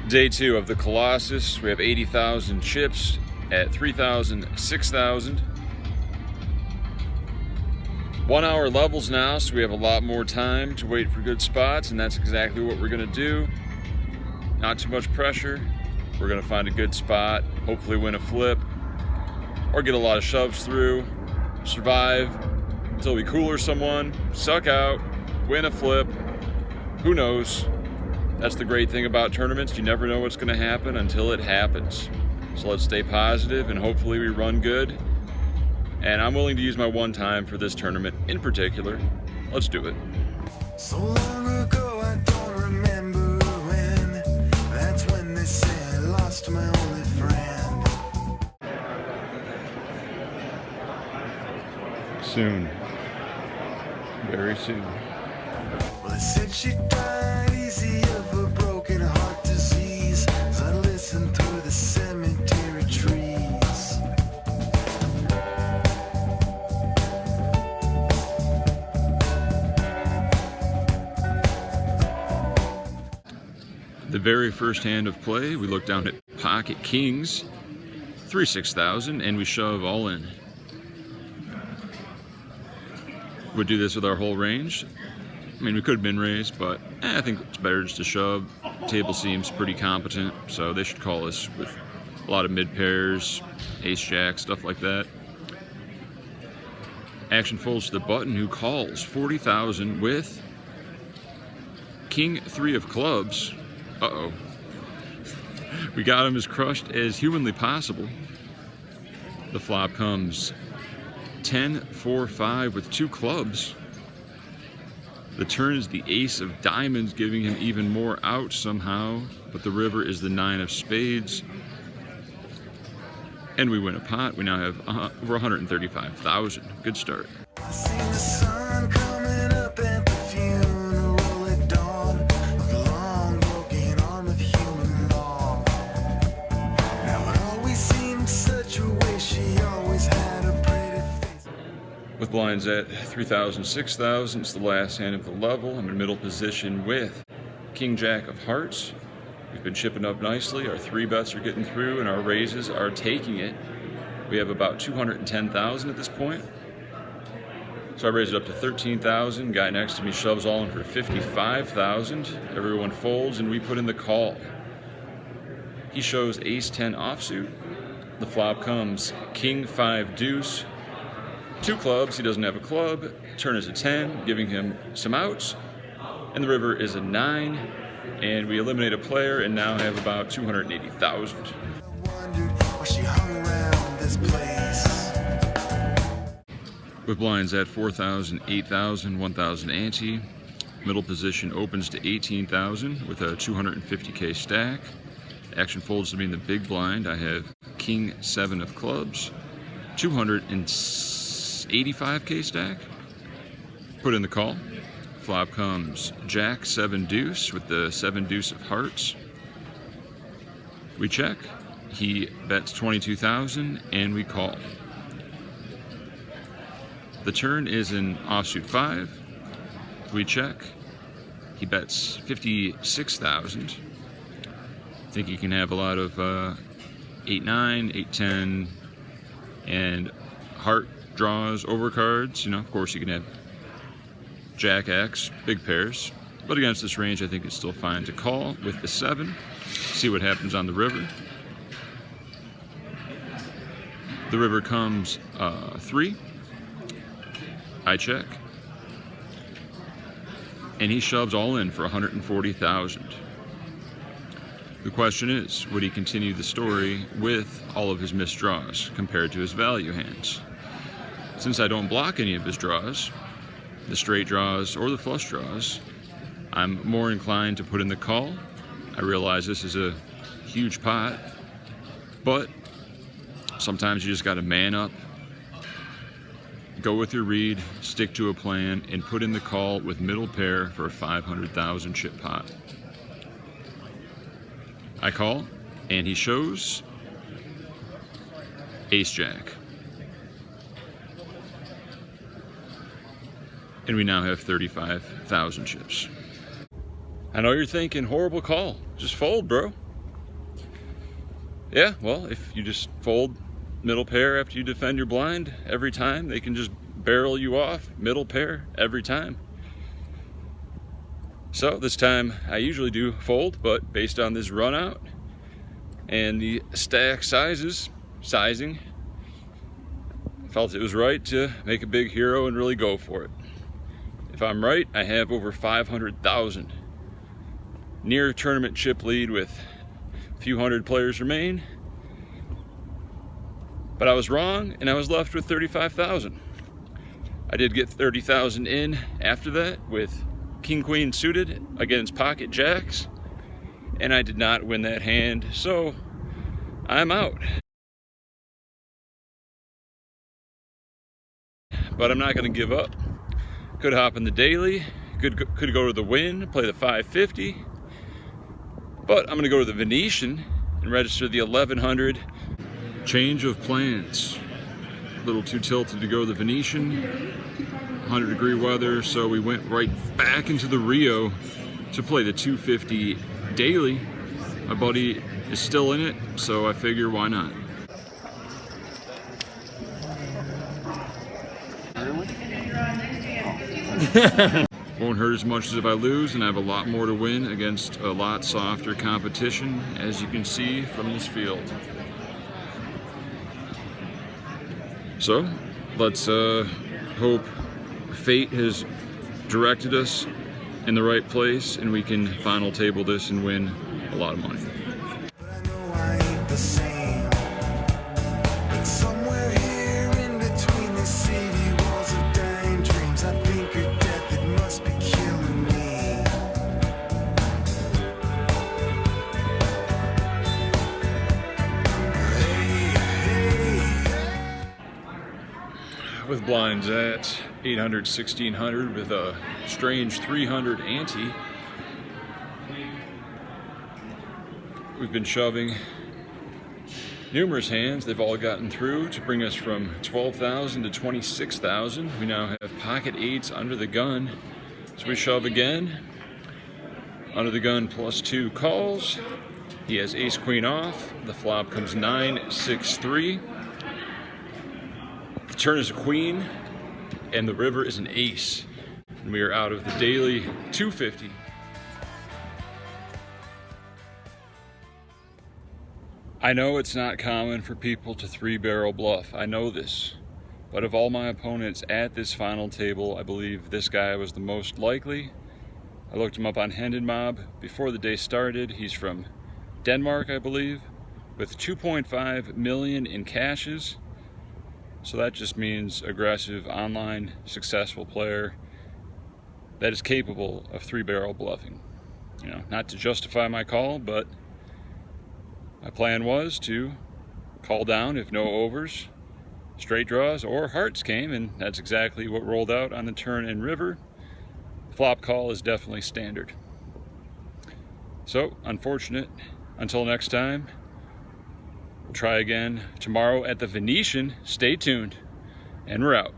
Day 2 of the Colossus. We have 80,000 chips at 3,000, 6,000. 1 hour levels now, so we have a lot more time to wait for good spots, and that's exactly what we're gonna do. Not too much pressure. We're gonna find a good spot, hopefully win a flip, or get a lot of shoves through, survive until we cooler someone, suck out, win a flip. Who knows? That's the great thing about tournaments. You never know what's gonna happen until it happens. So let's stay positive and hopefully we run good. And I'm willing to use my one time for this tournament in particular. Let's do it. So long ago, I don't remember when. That's when they say I lost my only friend. Soon. Very soon. Well, they said she died easy of a broken heart disease. As I listened through the cemetery trees. The very first hand of play, we look down at pocket kings, 3-6,000, and we shove all in. Would do this with our whole range. I mean, we could min raise, but I think it's better just to shove. Table seems pretty competent, so they should call us with a lot of mid pairs, ace jack, stuff like that. Action folds to the button, who calls 40,000 with king 3 of clubs. Uh-oh. We got him as crushed as humanly possible. The flop comes 10-4-5 with 2 clubs. The turn is the ace of diamonds, giving him even more out somehow, but the river is the 9 of spades. And we win a pot. We now have over 135,000. Good start. I seen the sun coming up at the funeral at dawn of the long broken arm of human law. Now it always seemed such a way, she always had a pretty face. With blinds at 3,000, 6,000, it's the last hand of the level. I'm in middle position with king jack of hearts. We've been chipping up nicely. Our 3 bets are getting through and our raises are taking it. We have about 210,000 at this point. So I raise it up to 13,000. Guy next to me shoves all in for 55,000. Everyone folds and we put in the call. He shows ace 10 offsuit. The flop comes king 5 deuce. 2 clubs, he doesn't have a club. Turn is a 10, giving him some outs. And the river is a 9. And we eliminate a player and now have about 280,000. I wondered why she hung around this place. With blinds at 4,000, 8,000, 1,000 ante. Middle position opens to 18,000 with a 250k stack. Action folds to me in the big blind. I have king 7 of clubs, 285k stack. Put in the call. Flop comes jack 7 deuce with the 7 deuce of hearts. We check. He bets 22,000 and we call. The turn is an offsuit 5. We check. He bets 56,000. I think he can have a lot of 8-9, 8-10, and heart draws, overcards. You know, of course, you can have Jack X, big pairs. But against this range, I think it's still fine to call with the 7. See what happens on the river. The river comes 3. I check. And he shoves all in for 140,000. The question is, would he continue the story with all of his missed draws compared to his value hands? Since I don't block any of his draws, the straight draws or the flush draws, I'm more inclined to put in the call. I realize this is a huge pot, but sometimes you just got to man up, go with your read, stick to a plan, and put in the call with middle pair for a 500,000 chip pot. I call, and he shows ace jack. And we now have 35,000 chips. I know you're thinking, horrible call. Just fold, bro. Yeah, well, if you just fold middle pair after you defend your blind every time, they can just barrel you off middle pair every time. So this time I usually do fold, but based on this run out and the stack sizing, I felt it was right to make a big hero and really go for it. If I'm right, I have over 500,000. Near tournament chip lead with a few hundred players remain. But I was wrong and I was left with 35,000. I did get 30,000 in after that with King Queen suited against pocket jacks, and I did not win that hand, so I'm out. But I'm not going to give up. Could hop in the daily, could go to the win, play the 550, but I'm going to go to the Venetian and register the 1100. Change of plans. A little too tilted to go to the Venetian. 100-degree weather, so we went right back into the Rio to play the 250 daily. My buddy is still in it, so I figure why not. Won't hurt as much as if I lose, and I have a lot more to win against a lot softer competition, as you can see from this field. So let's hope fate has directed us in the right place and we can final table this and win a lot of money. But I know I ain't the same. But somewhere here in between the city walls of dying dreams, I think of death, it must be killing me. With blinds at 800, 1600 with a strange 300 ante, we've been shoving numerous hands. They've all gotten through to bring us from 12,000 to 26,000. We now have pocket eights under the gun. So we shove again. Under the gun +2 calls. He has ace queen off. The flop comes 9, 6, 3. The turn is a queen, and the river is an ace. And we are out of the daily 250. I know it's not common for people to 3-barrel bluff. I know this. But of all my opponents at this final table, I believe this guy was the most likely. I looked him up on Hendon Mob before the day started. He's from Denmark, I believe, with 2.5 million in cashes. So that just means aggressive, online, successful player that is capable of 3-barrel bluffing. You know, not to justify my call, but my plan was to call down if no overs, straight draws, or hearts came, and that's exactly what rolled out on the turn and river. Flop call is definitely standard. So, unfortunate. Until next time, we'll try again tomorrow at the Venetian. Stay tuned, and we're out.